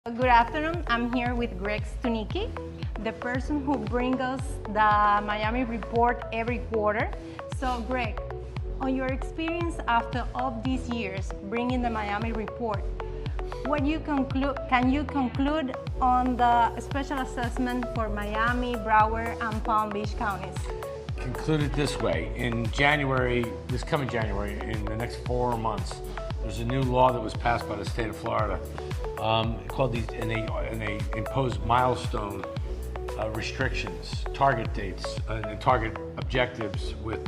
Good afternoon. I'm here with Greg Stunicki, the person who brings us the Miami report every quarter. So Greg, on your experience after all these years bringing the Miami report, can you conclude on the special assessment for Miami, Broward, and Palm Beach counties? Conclude it this way. In January, this coming January, in the next 4 months, there's a new law that was passed by the state of Florida called these, and they impose milestone restrictions, target dates, and target objectives with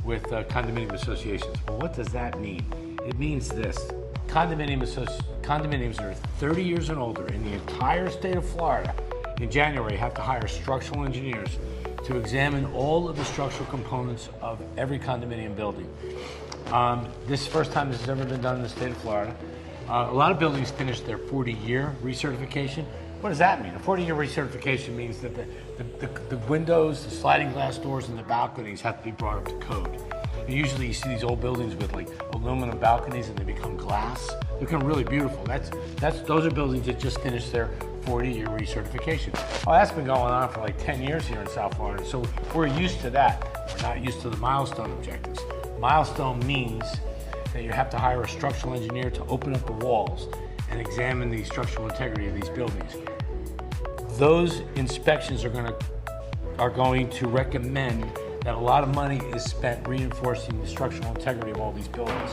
condominium associations. Well, what does that mean? It means this: condominiums that are 30 years and older in the entire state of Florida in January have to hire structural engineers to examine all of the structural components of every condominium building. This is the first time this has ever been done in the state of Florida. A lot of buildings finish their 40-year recertification. What does that mean? A 40-year recertification means that the windows, the sliding glass doors, and the balconies have to be brought up to code. And usually you see these old buildings with like aluminum balconies and they become glass. They become really beautiful. Those are buildings that just finished their 40-year recertification. Oh, that's been going on for like 10 years here in South Florida. So we're used to that. We're not used to the milestone objectives. Milestone means that you have to hire a structural engineer to open up the walls and examine the structural integrity of these buildings. Those inspections are going to recommend that a lot of money is spent reinforcing the structural integrity of all these buildings.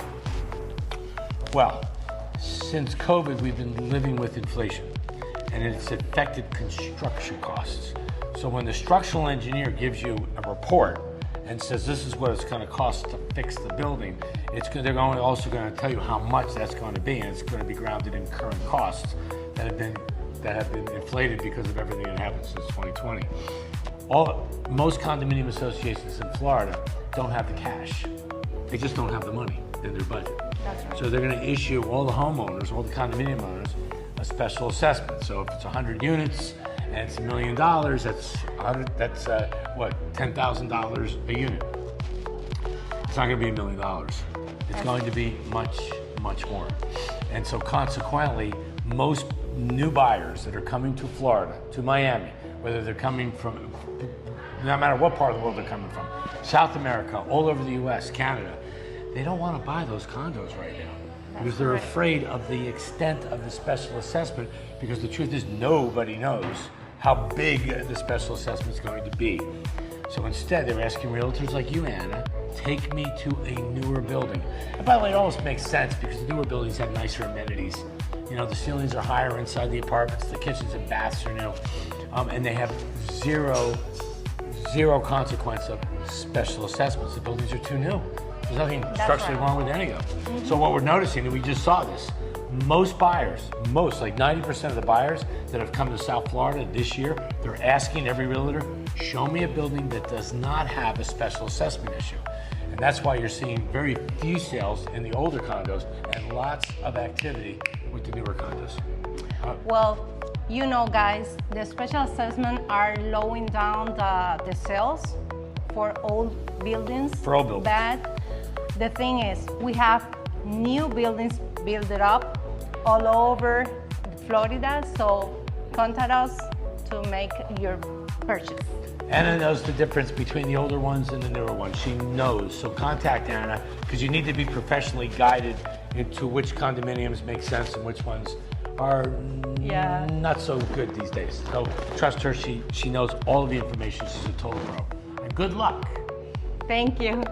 Well, since COVID, we've been living with inflation, and it's affected construction costs. So when the structural engineer gives you a report and says this is what it's going to cost to fix the building, they're also going to tell you how much that's going to be, and it's going to be grounded in current costs that have been inflated because of everything that happened since 2020. Most condominium associations in Florida don't have the cash. They just don't have the money in their budget. That's right. So they're going to issue all the homeowners, all the condominium owners, a special assessment. So if it's 100 units and it's $1 million, that's what, $10,000 a unit. It's not going to be $1 million. It's going to be much, much more. And so consequently, most new buyers that are coming to Florida, to Miami, whether they're coming from, no matter what part of the world they're coming from, South America, all over the US, Canada, they don't want to buy those condos right now because they're afraid of the extent of the special assessment, because the truth is nobody knows how big the special assessment is going to be. So instead, they're asking realtors like you, Anna, take me to a newer building. And by the way, it almost makes sense because the newer buildings have nicer amenities. You know, the ceilings are higher inside the apartments, the kitchens and baths are new, and they have zero consequence of special assessments. The buildings are too new. There's nothing structurally wrong with any of them. So what we're noticing, and we just saw this, most buyers, like 90% of the buyers that have come to South Florida this year, they're asking every realtor, show me a building that does not have a special assessment issue. And that's why you're seeing very few sales in the older condos and lots of activity with the newer condos. Well, you know, guys, the special assessment are lowering down the sales for old buildings. For old buildings. But the thing is, we have new buildings built up all over Florida, so contact us to make your purchase. Anna knows the difference between the older ones and the newer ones. She knows. So contact Anna, because you need to be professionally guided into which condominiums make sense and which ones are not so good these days. So trust her. She knows all of the information. She's a total pro. And good luck. Thank you.